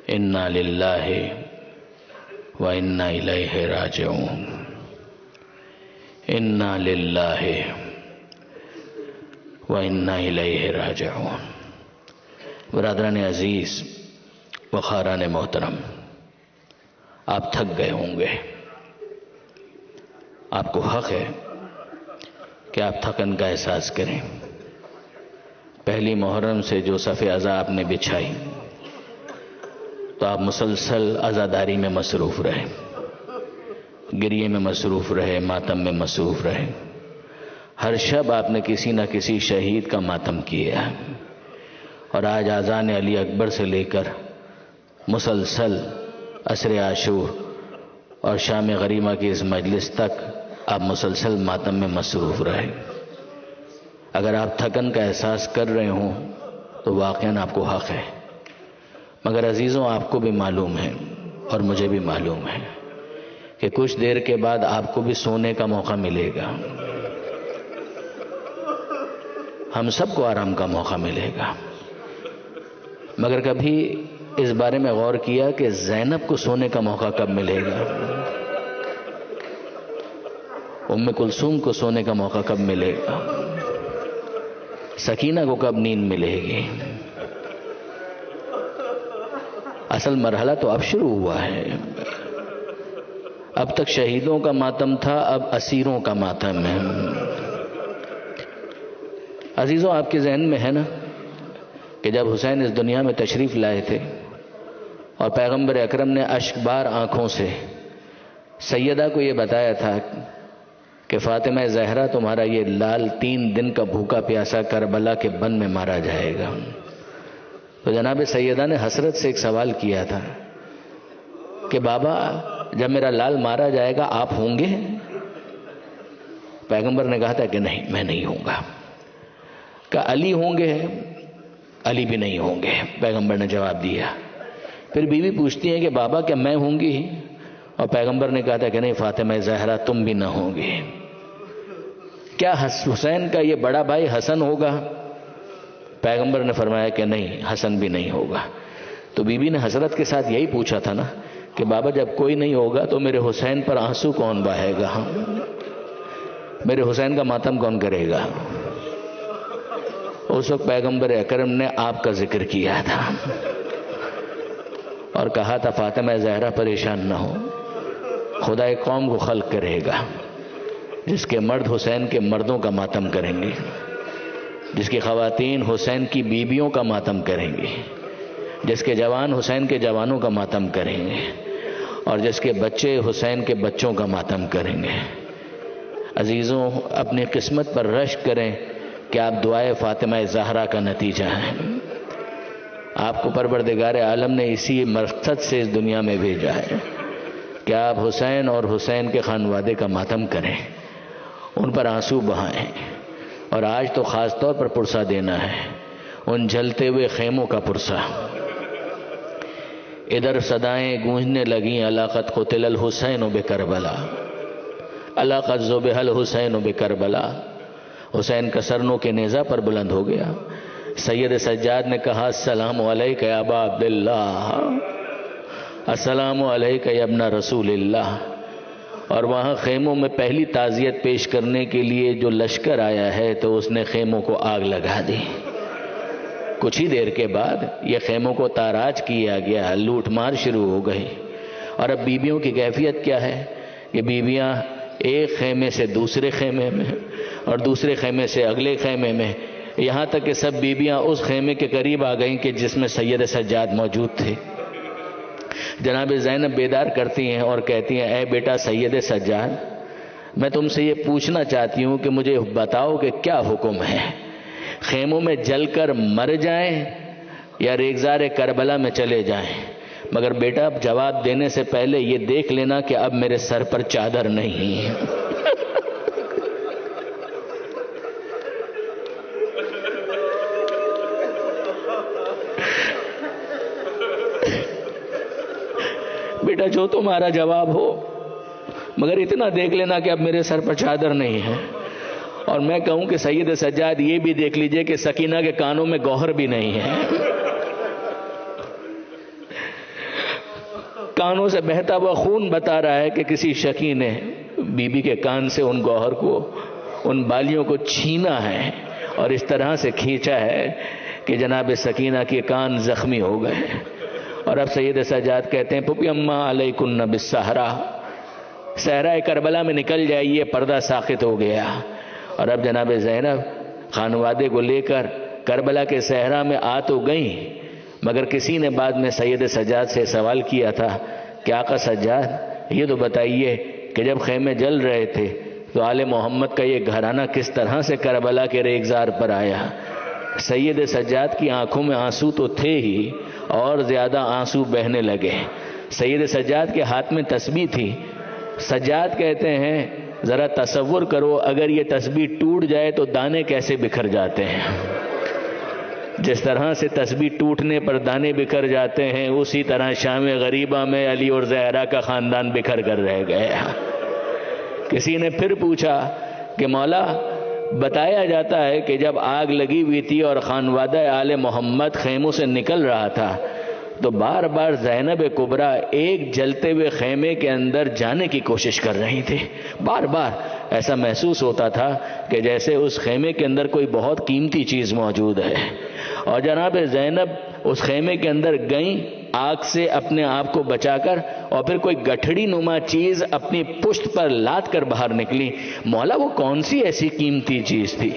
انا للہ و انا الیہ راجعون، انا للہ و انا الیہ راجعون۔ برادران عزیز و خاران محترم، آپ تھک گئے ہوں گے، آپ کو حق ہے کہ آپ تھکن کا احساس کریں۔ پہلی محرم سے جو صف عزا آپ نے بچھائی تو آپ مسلسل عزاداری میں مصروف رہے، گریے میں مصروف رہے، ماتم میں مصروف رہے۔ ہر شب آپ نے کسی نہ کسی شہید کا ماتم کیا ہے، اور آج اذان علی اکبر سے لے کر مسلسل عصر عاشور اور شام غریمہ کی اس مجلس تک آپ مسلسل ماتم میں مصروف رہے۔ اگر آپ تھکن کا احساس کر رہے ہوں تو واقعاً آپ کو حق ہے، مگر عزیزوں آپ کو بھی معلوم ہے اور مجھے بھی معلوم ہے کہ کچھ دیر کے بعد آپ کو بھی سونے کا موقع ملے گا، ہم سب کو آرام کا موقع ملے گا۔ مگر کبھی اس بارے میں غور کیا کہ زینب کو سونے کا موقع کب ملے گا؟ ام کلثوم کو سونے کا موقع کب ملے گا؟ سکینہ کو کب نیند ملے گی؟ اصل مرحلہ تو اب شروع ہوا ہے۔ اب تک شہیدوں کا ماتم تھا، اب اسیروں کا ماتم ہے۔ عزیزوں، آپ کے ذہن میں ہے نا کہ جب حسین اس دنیا میں تشریف لائے تھے اور پیغمبر اکرم نے اشک بار آنکھوں سے سیدہ کو یہ بتایا تھا کہ فاطمہ زہرا تمہارا یہ لال 3 دن کا بھوکا پیاسا کربلا کے بن میں مارا جائے گا، تو جناب سیدہ نے حسرت سے ایک سوال کیا تھا کہ بابا جب میرا لال مارا جائے گا آپ ہوں گے؟ پیغمبر نے کہا تھا کہ نہیں، میں نہیں ہوں گا۔ کہ علی ہوں گے؟ علی بھی نہیں ہوں گے، پیغمبر نے جواب دیا۔ پھر بیوی پوچھتی ہے کہ بابا کیا میں ہوں گی؟ اور پیغمبر نے کہا تھا کہ نہیں فاطمہ زہرا تم بھی نہ ہوں گی۔ کیا حسین کا یہ بڑا بھائی حسن ہوگا؟ پیغمبر نے فرمایا کہ نہیں، حسن بھی نہیں ہوگا۔ تو بیوی نے حسرت کے ساتھ یہی پوچھا تھا نا کہ بابا جب کوئی نہیں ہوگا تو میرے حسین پر آنسو کون بہائے گا؟ میرے حسین کا ماتم کون کرے گا؟ اس وقت پیغمبر اکرم نے آپ کا ذکر کیا تھا اور کہا تھا فاطمہ زہرا پریشان نہ ہو، خدا ایک قوم کو خلق کرے گا جس کے مرد حسین کے مردوں کا ماتم کریں گے، جس کی خواتین حسین کی بیویوں کا ماتم کریں گی، جس کے جوان حسین کے جوانوں کا ماتم کریں گے، اور جس کے بچے حسین کے بچوں کا ماتم کریں گے۔ عزیزوں، اپنی قسمت پر رشک کریں کہ آپ دعائے فاطمہ زہرا کا نتیجہ ہیں۔ آپ کو پروردگار عالم نے اسی مقصد سے اس دنیا میں بھیجا ہے کہ آپ حسین اور حسین کے خانوادے کا ماتم کریں، ان پر آنسو بہائیں، اور آج تو خاص طور پر پرسہ دینا ہے ان جلتے ہوئے خیموں کا پرسہ۔ ادھر صدائیں گونجنے لگیں علاقت قتل الحسین بکربلا، علاقت ذبح الحسین بکربلا۔ حسین کا سر نو کے نیزہ پر بلند ہو گیا۔ سید سجاد نے کہا السلام علیک یا ابا عبداللہ، السلام علیک یا ابن رسول اللہ۔ اور وہاں خیموں میں پہلی تعزیت پیش کرنے کے لیے جو لشکر آیا ہے تو اس نے خیموں کو آگ لگا دی۔ کچھ ہی دیر کے بعد یہ خیموں کو تاراج کیا گیا، لوٹ مار شروع ہو گئی۔ اور اب بیویوں کی کیفیت کیا ہے کہ بیویاں ایک خیمے سے دوسرے خیمے میں اور دوسرے خیمے سے اگلے خیمے میں، یہاں تک کہ سب بیویاں اس خیمے کے قریب آ گئیں کہ جس میں سید سجاد موجود تھے۔ جناب زینب بیدار کرتی ہیں اور کہتی ہیں اے بیٹا سید سجاد، میں تم سے یہ پوچھنا چاہتی ہوں کہ مجھے بتاؤ کہ کیا حکم ہے، خیموں میں جل کر مر جائیں یا ریگزار کربلا میں چلے جائیں؟ مگر بیٹا اب جواب دینے سے پہلے یہ دیکھ لینا کہ اب میرے سر پر چادر نہیں ہے۔ بیٹا جو تمہارا جواب ہو، مگر اتنا دیکھ لینا کہ اب میرے سر پر چادر نہیں ہے۔ اور میں کہوں کہ سید سجاد یہ بھی دیکھ لیجئے کہ سکینہ کے کانوں میں گوہر بھی نہیں ہے۔ کانوں سے بہتا ہوا خون بتا رہا ہے کہ کسی شکی نے بی بی کے کان سے ان گوہر کو، ان بالیوں کو چھینا ہے اور اس طرح سے کھینچا ہے کہ جناب سکینہ کے کان زخمی ہو گئے۔ اور اب سید سجاد کہتے ہیں پھپھی اماں علیکن بالصحرا، صحرا کربلا میں نکل جائیے، پردہ ساقط ہو گیا۔ اور اب جناب زینب خانوادے کو لے کر کربلا کے صحرا میں آ تو گئیں، مگر کسی نے بعد میں سید سجاد سے سوال کیا تھا کہ آقا سجاد یہ تو بتائیے کہ جب خیمے جل رہے تھے تو آل محمد کا یہ گھرانہ کس طرح سے کربلا کے ریگزار پر آیا؟ سید سجاد کی آنکھوں میں آنسو تو تھے ہی اور زیادہ آنسو بہنے لگے۔ سید سجاد کے ہاتھ میں تسبیح تھی۔ سجاد کہتے ہیں ذرا تصور کرو اگر یہ تسبیح ٹوٹ جائے تو دانے کیسے بکھر جاتے ہیں۔ جس طرح سے تسبیح ٹوٹنے پر دانے بکھر جاتے ہیں، اسی طرح شام غریبہ میں علی اور زہرا کا خاندان بکھر کر رہ گیا۔ کسی نے پھر پوچھا کہ مولا بتایا جاتا ہے کہ جب آگ لگی ہوئی تھی اور خانوادہ آل محمد خیموں سے نکل رہا تھا تو بار بار زینب کبریٰ ایک جلتے ہوئے خیمے کے اندر جانے کی کوشش کر رہی تھی۔ بار بار ایسا محسوس ہوتا تھا کہ جیسے اس خیمے کے اندر کوئی بہت قیمتی چیز موجود ہے، اور جناب زینب اس خیمے کے اندر گئیں آگ سے اپنے آپ کو بچا کر، اور پھر کوئی گٹھڑی نما چیز اپنی پشت پر لاد کر باہر نکلی۔ مولا وہ کون سی ایسی قیمتی چیز تھی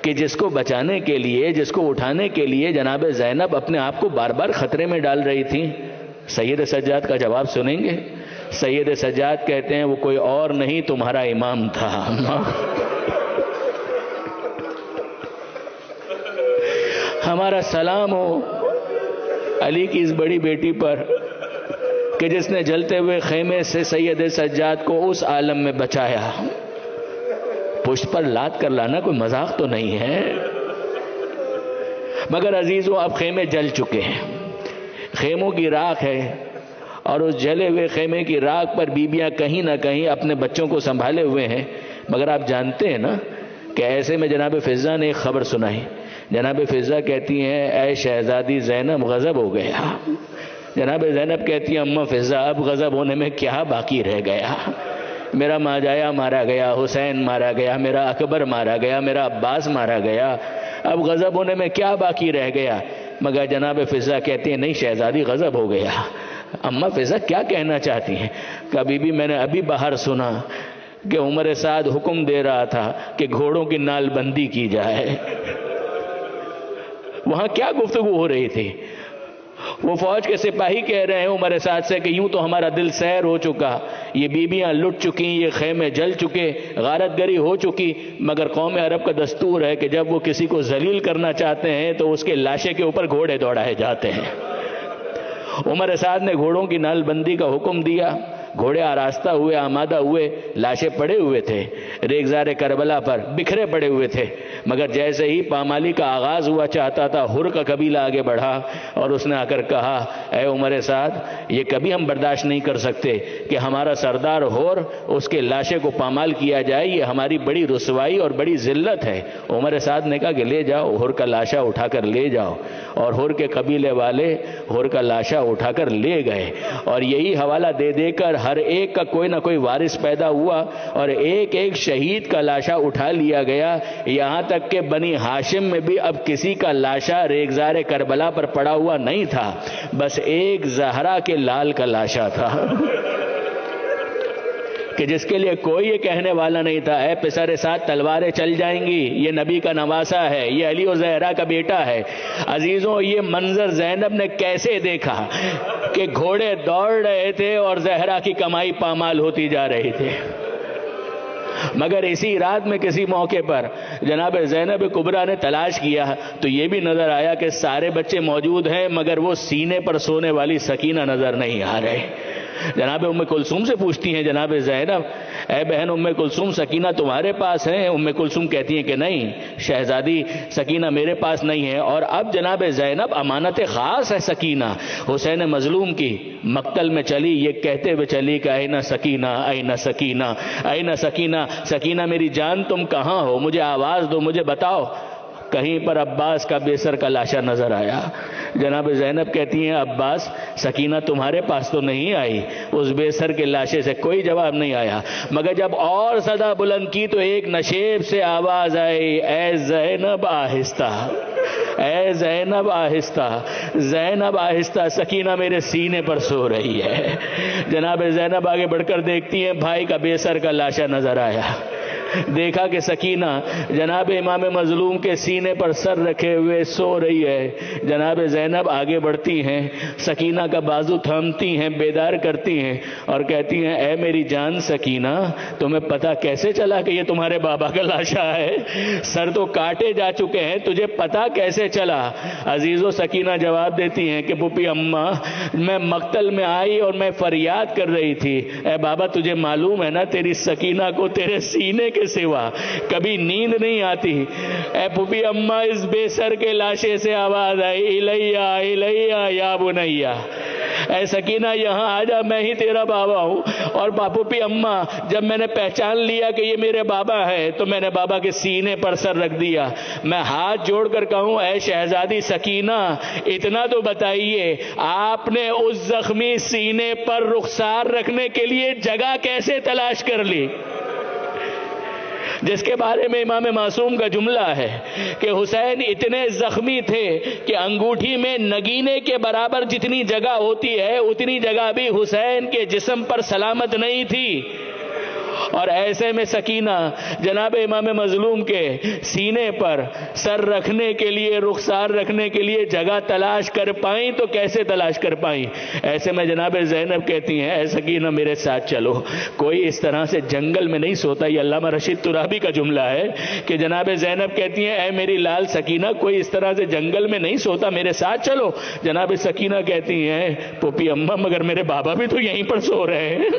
کہ جس کو بچانے کے لیے، جس کو اٹھانے کے لیے جناب زینب اپنے آپ کو بار بار خطرے میں ڈال رہی تھی؟ سید سجاد کا جواب سنیں گے۔ سید سجاد کہتے ہیں وہ کوئی اور نہیں تمہارا امام تھا۔ ہمارا سلام ہو علی کی اس بڑی بیٹی پر کہ جس نے جلتے ہوئے خیمے سے سید سجاد کو اس عالم میں بچایا۔ پشت پر لاد کر لانا کوئی مذاق تو نہیں ہے، مگر عزیزوں اب خیمے جل چکے ہیں، خیموں کی راکھ ہے، اور اس جلے ہوئے خیمے کی راکھ پر بیبیاں کہیں نہ کہیں اپنے بچوں کو سنبھالے ہوئے ہیں۔ مگر آپ جانتے ہیں نا کہ ایسے میں جناب فضہ نے ایک خبر سنائی۔ جناب فضہ کہتی ہیں اے شہزادی زینب غضب ہو گیا۔ جناب زینب کہتی ہیں اماں فضہ اب غضب ہونے میں کیا باقی رہ گیا؟ میرا ماجایا مارا گیا، حسین مارا گیا، میرا اکبر مارا گیا، میرا عباس مارا گیا، اب غضب ہونے میں کیا باقی رہ گیا؟ مگر جناب فضہ کہتی ہیں نہیں شہزادی غضب ہو گیا۔ اماں فضہ کیا کہنا چاہتی ہیں؟ کبھی بھی میں نے ابھی باہر سنا کہ عمر سعد حکم دے رہا تھا کہ گھوڑوں کی نال بندی کی جائے۔ وہاں کیا گفتگو ہو رہی تھی؟ وہ فوج کے سپاہی کہہ رہے ہیں عمر سعد سے کہ یوں تو ہمارا دل سیر ہو چکا، یہ بیبیاں لٹ چکی، یہ خیمے جل چکے، غارت گری ہو چکی، مگر قوم عرب کا دستور ہے کہ جب وہ کسی کو ذلیل کرنا چاہتے ہیں تو اس کے لاشے کے اوپر گھوڑے دوڑائے جاتے ہیں۔ عمر سعد نے گھوڑوں کی نال بندی کا حکم دیا، گھوڑے آراستہ ہوئے، آمادہ ہوئے، لاشیں پڑے ہوئے تھے ریگزار کربلا پر، بکھرے پڑے ہوئے تھے۔ مگر جیسے ہی پامالی کا آغاز ہوا چاہتا تھا، ہر کا قبیلہ آگے بڑھا اور اس نے آ کر کہا اے عمر سعد یہ کبھی ہم برداشت نہیں کر سکتے کہ ہمارا سردار ہور اس کے لاشے کو پامال کیا جائے، یہ ہماری بڑی رسوائی اور بڑی ذلت ہے۔ عمر سعد نے کہا کہ لے جاؤ، ہر کا لاشا اٹھا کر لے جاؤ، اور ہر کے قبیلے والے ہر کا لاشا اٹھا کر لے گئے، اور یہی حوالہ دے دے کر ہر ایک کا کوئی نہ کوئی وارث پیدا ہوا، اور ایک ایک شہید کا لاشا اٹھا لیا گیا، یہاں تک کہ بنی ہاشم میں بھی اب کسی کا لاشا ریگزار کربلا پر پڑا ہوا نہیں تھا، بس ایک زہرا کے لال کا لاشا تھا کہ جس کے لیے کوئی یہ کہنے والا نہیں تھا اے پسر ساتھ تلواریں چل جائیں گی، یہ نبی کا نواسا ہے، یہ علی و زہرا کا بیٹا ہے۔ عزیزوں یہ منظر زینب نے کیسے دیکھا کہ گھوڑے دوڑ رہے تھے اور زہرا کی کمائی پامال ہوتی جا رہی تھی۔ مگر اسی رات میں کسی موقع پر جناب زینب کبریٰ نے تلاش کیا تو یہ بھی نظر آیا کہ سارے بچے موجود ہیں، مگر وہ سینے پر سونے والی سکینہ نظر نہیں آ رہے۔ جناب ام کلثوم سے پوچھتی ہیں جناب زینب اے بہن ام کلثوم سکینہ تمہارے پاس ہیں؟ ام کلثوم کہتی ہیں کہ نہیں شہزادی سکینہ میرے پاس نہیں ہے۔ اور اب جناب زینب امانت خاص ہے سکینہ حسین مظلوم کی، مقتل میں چلی یہ کہتے ہوئے چلی کہ اینہ سکینہ اینہ سکینہ اینہ سکینہ، سکینہ میری جان تم کہاں ہو، مجھے آواز دو، مجھے بتاؤ کہیں پر عباس کا بے سر کا لاشا نظر آیا۔ جناب زینب کہتی ہیں عباس سکینہ تمہارے پاس تو نہیں آئی، اس بے سر کے لاشے سے کوئی جواب نہیں آیا، مگر جب اور صدا بلند کی تو ایک نشیب سے آواز آئی، اے زینب آہستہ، اے زینب آہستہ، زینب آہستہ، سکینہ میرے سینے پر سو رہی ہے۔ جناب زینب آگے بڑھ کر دیکھتی ہیں بھائی کا بے سر کا لاشا نظر آیا، دیکھا کہ سکینہ جناب امام مظلوم کے سینے پر سر رکھے ہوئے سو رہی ہے۔ جناب زینب آگے بڑھتی ہیں، سکینہ کا بازو تھامتی ہیں، بیدار کرتی ہیں اور کہتی ہیں اے میری جان سکینہ، تمہیں پتہ کیسے چلا کہ یہ تمہارے بابا کا لاشا ہے؟ سر تو کاٹے جا چکے ہیں، تجھے پتہ کیسے چلا؟ عزیزو سکینہ جواب دیتی ہیں کہ پھوپھی اماں میں مقتل میں آئی اور میں فریاد کر رہی تھی، اے بابا تجھے معلوم ہے نا تیری سکینہ کو تیرے سینے کے سوا کبھی نیند نہیں آتی۔ اے پھوپھی اماں اس بے سر کے لاشے سے آواز آئی، الیہ الیہ یا بنیہ، اے سکینہ یہاں آ جا، میں ہی تیرا بابا ہوں۔ اور پھوپھی اماں جب میں نے پہچان لیا کہ یہ میرے بابا ہے تو میں نے بابا کے سینے پر سر رکھ دیا۔ میں ہاتھ جوڑ کر کہوں اے شہزادی سکینہ اتنا تو بتائیے آپ نے اس زخمی سینے پر رخسار رکھنے کے لیے جگہ کیسے تلاش کر لی؟ جس کے بارے میں امام معصوم کا جملہ ہے کہ حسین اتنے زخمی تھے کہ انگوٹھی میں نگینے کے برابر جتنی جگہ ہوتی ہے اتنی جگہ بھی حسین کے جسم پر سلامت نہیں تھی۔ اور ایسے میں سکینہ جناب امام مظلوم کے سینے پر سر رکھنے کے لیے رخسار رکھنے کے لیے جگہ تلاش کر پائیں تو کیسے تلاش کر پائیں؟ ایسے میں جناب زینب کہتی ہیں اے سکینہ میرے ساتھ چلو، کوئی اس طرح سے جنگل میں نہیں سوتا۔ یہ علامہ رشید ترابی کا جملہ ہے کہ جناب زینب کہتی ہیں اے میری لال سکینہ کوئی اس طرح سے جنگل میں نہیں سوتا، میرے ساتھ چلو۔ جناب سکینہ کہتی ہیں پھوپھی اماں مگر میرے بابا بھی تو یہیں پر سو رہے ہیں،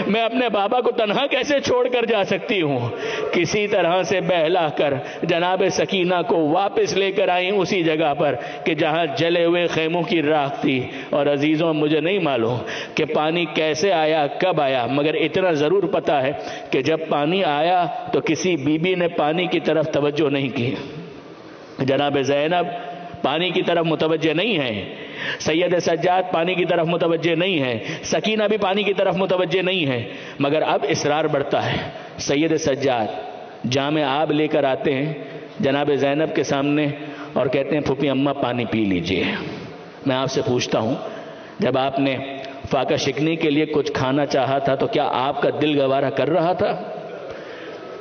میں اپنے بابا کو تنہا کیسے چھوڑ کر جا سکتی ہوں؟ کسی طرح سے بہلا کر جناب سکینہ کو واپس لے کر آئیں اسی جگہ پر کہ جہاں جلے ہوئے خیموں کی راکھ تھی۔ اور عزیزوں مجھے نہیں معلوم کہ پانی کیسے آیا کب آیا، مگر اتنا ضرور پتا ہے کہ جب پانی آیا تو کسی بی بی نے پانی کی طرف توجہ نہیں کی۔ جناب زینب پانی کی طرف متوجہ نہیں ہے، سید سجاد پانی کی طرف متوجہ نہیں ہے، سکینہ بھی پانی کی طرف متوجہ نہیں ہے، مگر اب اصرار بڑھتا ہے۔ سید سجاد جام آب لے کر آتے ہیں جناب زینب کے سامنے اور کہتے ہیں پھوپھی اماں پانی پی لیجئے۔ میں آپ سے پوچھتا ہوں جب آپ نے فاقہ شکنی کے لیے کچھ کھانا چاہا تھا تو کیا آپ کا دل گوارا کر رہا تھا؟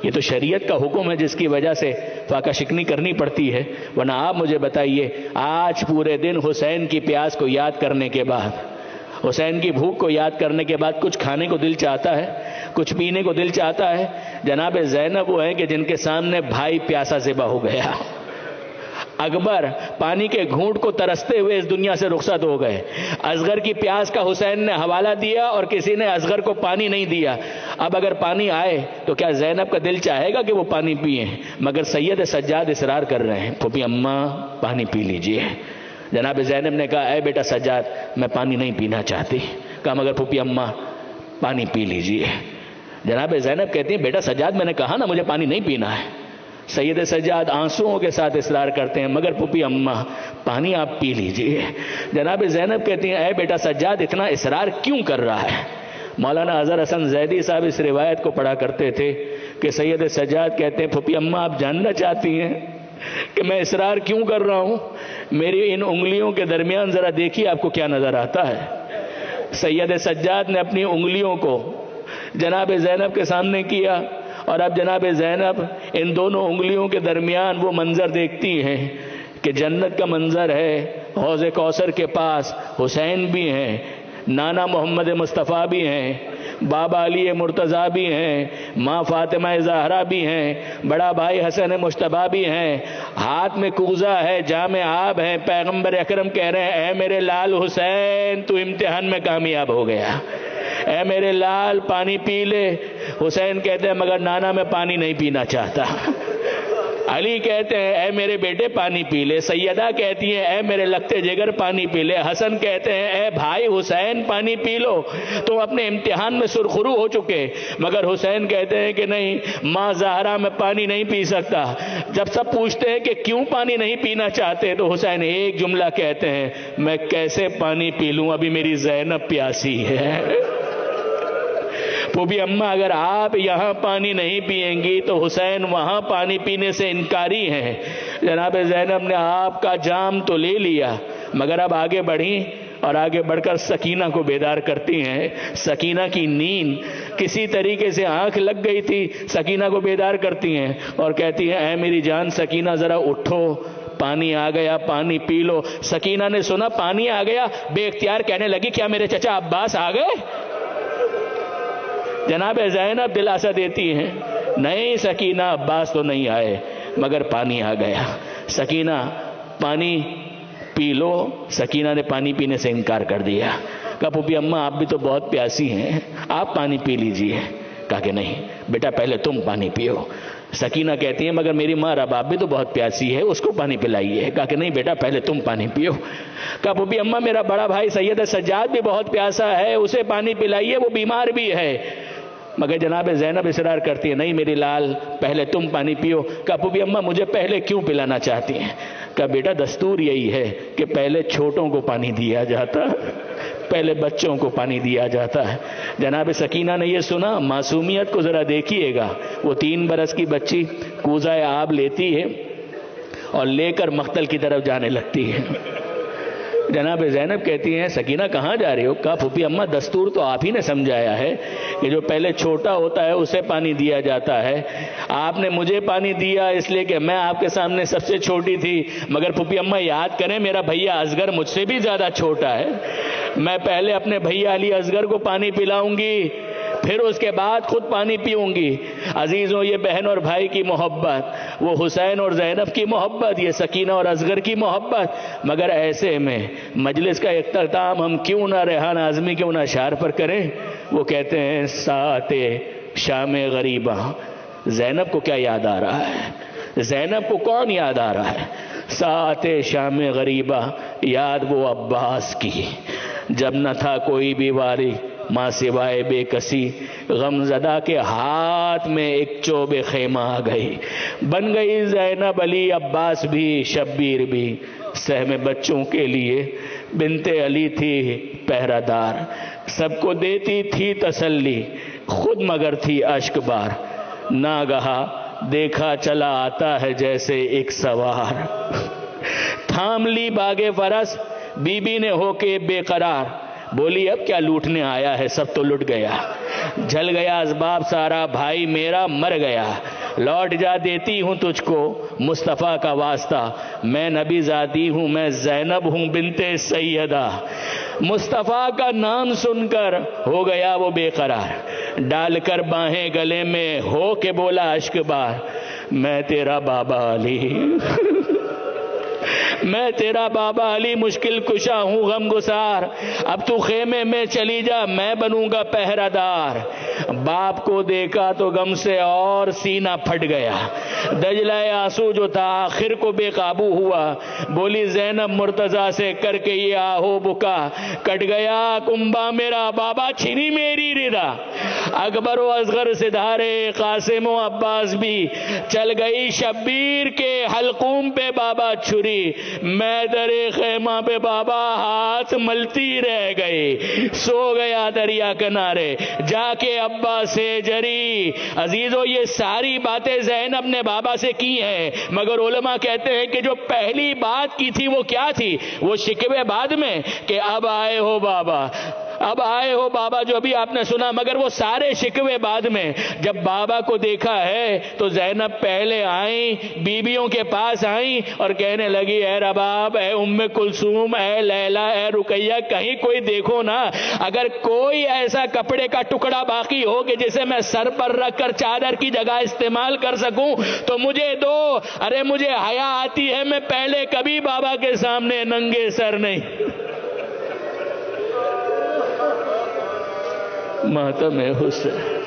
یہ تو شریعت کا حکم ہے جس کی وجہ سے فاقہ شکنی کرنی پڑتی ہے، ورنہ آپ مجھے بتائیے آج پورے دن حسین کی پیاس کو یاد کرنے کے بعد، حسین کی بھوک کو یاد کرنے کے بعد کچھ کھانے کو دل چاہتا ہے، کچھ پینے کو دل چاہتا ہے؟ جناب زینب وہ ہیں کہ جن کے سامنے بھائی پیاسا ذبح ہو گیا، اکبر پانی کے گھونٹ کو ترستے ہوئے اس دنیا سے رخصت ہو گئے، اصغر کی پیاس کا حسین نے حوالہ دیا اور کسی نے اصغر کو پانی نہیں دیا۔ اب اگر پانی آئے تو کیا زینب کا دل چاہے گا کہ وہ پانی پئیں؟ مگر سید سجاد اصرار کر رہے ہیں پھوپھی اماں پانی پی لیجئے۔ جناب زینب نے کہا اے بیٹا سجاد میں پانی نہیں پینا چاہتی۔ کہا مگر پھوپھی اماں پانی پی لیجئے۔ جناب زینب کہتی ہیں بیٹا سجاد میں نے کہا نا مجھے پانی نہیں پینا ہے۔ سید سجاد آنسوؤں کے ساتھ اصرار کرتے ہیں مگر پھوپھی اماں پانی آپ پی لیجئے۔ جناب زینب کہتی ہیں اے بیٹا سجاد اتنا اصرار کیوں کر رہا ہے؟ مولانا اظہر حسن زیدی صاحب اس روایت کو پڑھا کرتے تھے کہ سید سجاد کہتے ہیں پھوپھی اماں آپ جاننا چاہتی ہیں کہ میں اصرار کیوں کر رہا ہوں؟ میری ان انگلیوں کے درمیان ذرا دیکھیے آپ کو کیا نظر آتا ہے۔ سید سجاد نے اپنی انگلیوں کو جناب زینب کے سامنے کیا اور اب جناب زینب ان دونوں انگلیوں کے درمیان وہ منظر دیکھتی ہیں کہ جنت کا منظر ہے، حوض کوثر کے پاس حسین بھی ہیں، نانا محمد مصطفیٰ بھی ہیں، بابا علی مرتضیٰ بھی ہیں، ماں فاطمہ زہرا بھی ہیں، بڑا بھائی حسن مجتبیٰ بھی ہیں، ہاتھ میں کوزہ ہے، جام آب ہے، پیغمبر اکرم کہہ رہے ہیں اے میرے لال حسین تو امتحان میں کامیاب ہو گیا، اے میرے لال پانی پی لے۔ حسین کہتے ہیں مگر نانا میں پانی نہیں پینا چاہتا۔ علی کہتے ہیں اے میرے بیٹے پانی پی لے، سیدہ کہتی ہیں اے میرے لگتے جگر پانی پی لے، حسن کہتے ہیں اے بھائی حسین پانی پی لو، تم اپنے امتحان میں سرخرو ہو چکے، مگر حسین کہتے ہیں کہ نہیں ماں زہرا میں پانی نہیں پی سکتا۔ جب سب پوچھتے ہیں کہ کیوں پانی نہیں پینا چاہتے تو حسین ایک جملہ کہتے ہیں میں کیسے پانی پی لوں، ابھی میری زینب پیاسی ہے۔ پھوپھی اماں اگر آپ یہاں پانی نہیں پیئیں گی تو حسین وہاں پانی پینے سے انکاری ہیں۔ جناب زینب نے آپ کا جام تو لے لیا مگر اب آگے بڑھی اور آگے بڑھ کر سکینہ کو بیدار کرتی ہیں۔ سکینہ کی نیند کسی طریقے سے آنکھ لگ گئی تھی، سکینہ کو بیدار کرتی ہیں اور کہتی ہیں اے میری جان سکینہ ذرا اٹھو، پانی آ گیا پانی پی لو۔ سکینہ نے سنا پانی آ گیا، بے اختیار کہنے لگی کیا میرے چچا عباس آ گئے؟ جناب زینب دلاسا دیتی ہیں نہیں سکینہ عباس تو نہیں آئے مگر پانی آ گیا۔ سکینہ پانی پی لو، سکینہ نے پانی پینے سے انکار کر دیا۔ کہا پھوپھی اماں آپ بھی تو بہت پیاسی ہیں، آپ پانی پی لیجئے۔ کہا کہ نہیں بیٹا پہلے تم پانی پیو۔ سکینہ کہتی ہے مگر میری ماں رباب بھی تو بہت پیاسی ہے، اس کو پانی پلائیے۔ کہا کہ نہیں بیٹا پہلے تم پانی پیو۔ کہا پھوپھی اماں میرا بڑا بھائی سید سجاد بھی بہت پیاسا ہے، اسے پانی پلائیے، وہ بیمار بھی ہے۔ مگر جناب زینب اصرار کرتی ہے نہیں میری لال پہلے تم پانی پیو۔ کہا پھوپھی اماں مجھے پہلے کیوں پلانا چاہتی ہیں؟ کہا بیٹا دستور یہی ہے کہ پہلے چھوٹوں کو پانی دیا جاتا، پہلے بچوں کو پانی دیا جاتا ہے۔ جناب سکینہ نے یہ سنا، معصومیت کو ذرا دیکھیے گا، وہ 3 برس کی بچی کوزہ آب لیتی ہے اور لے کر مقتل کی طرف جانے لگتی ہے۔ جناب زینب کہتی ہیں سکینہ کہاں جا رہی ہو؟ کہا پھوپھی اماں دستور تو آپ ہی نے سمجھایا ہے کہ جو پہلے چھوٹا ہوتا ہے اسے پانی دیا جاتا ہے، آپ نے مجھے پانی دیا اس لیے کہ میں آپ کے سامنے سب سے چھوٹی تھی، مگر پھوپھی اماں یاد کریں میرا بھیا اصغر مجھ سے بھی زیادہ چھوٹا ہے، میں پہلے اپنے بھیا علی اصغر کو پانی پلاؤں گی پھر اس کے بعد خود پانی پیوں گی۔ عزیزوں یہ بہن اور بھائی کی محبت، وہ حسین اور زینب کی محبت، یہ سکینہ اور اصغر کی محبت، مگر ایسے میں مجلس کا اختتام ہم کیوں نہ ریحان اعظمی کے ان اشعار پر کریں؟ وہ کہتے ہیں ساعت شام غریبہ، زینب کو کیا یاد آ رہا ہے؟ زینب کو کون یاد آ رہا ہے؟ ساعت شام غریبہ یاد وہ عباس کی، جب نہ تھا کوئی بھی واری ماں سوائے بے کسی، غم زدہ کے ہاتھ میں ایک چوب خیمہ آ گئی، بن گئی زینب علی عباس بھی شبیر بھی، سہم بچوں کے لیے بنت علی تھی پہرہ دار، سب کو دیتی تھی تسلی خود مگر تھی اشک بار، ناگہا دیکھا چلا آتا ہے جیسے ایک سوار، تھام لی باغ فرس بی بی نے ہو کے بے قرار، بولی اب کیا لوٹنے آیا ہے، سب تو لٹ گیا، جل گیا اسباب سارا بھائی میرا مر گیا، لوٹ جا دیتی ہوں تجھ کو مصطفیٰ کا واسطہ، میں نبی زادی ہوں میں زینب ہوں بنت سیدہ، مصطفیٰ کا نام سن کر ہو گیا وہ بے قرار، ڈال کر باہیں گلے میں ہو کے بولا اشک بار، میں تیرا بابا علی میں تیرا بابا علی مشکل کشا ہوں غم گسار، اب تو خیمے میں چلی جا میں بنوں گا پہرہ دار، باپ کو دیکھا تو غم سے اور سینہ پھٹ گیا، دجلہ آنسو جو تھا آخر کو بے قابو ہوا، بولی زینب مرتضیٰ سے کر کے یہ آہو بکا، کٹ گیا کنبا میرا بابا چھنی میری ردا، اکبر و اصغر سے دھارے قاسم و عباس بھی، چل گئی شبیر کے حلقوم پہ بابا چھری، میں در خیمہ پہ بابا ہاتھ ملتی رہ گئی، سو گیا دریا کنارے جا کے ابا سے جری۔ عزیزو یہ ساری باتیں زینب نے بابا سے کی ہیں، مگر علماء کہتے ہیں کہ جو پہلی بات کی تھی وہ کیا تھی؟ وہ شکوے بعد میں کہ اب آئے ہو بابا، اب آئے ہو بابا جو ابھی آپ نے سنا، مگر وہ سارے شکوے بعد میں۔ جب بابا کو دیکھا ہے تو زینب پہلے آئیں، بیویوں کے پاس آئیں اور کہنے لگی اے رباب، اے ام کلثوم، اے لیلا، اے رقیہ، کہیں کوئی دیکھو نا، اگر کوئی ایسا کپڑے کا ٹکڑا باقی ہو کہ جسے میں سر پر رکھ کر چادر کی جگہ استعمال کر سکوں تو مجھے دو، ارے مجھے حیا آتی ہے، میں پہلے کبھی بابا کے سامنے ننگے سر نہیں۔ ماتم حسین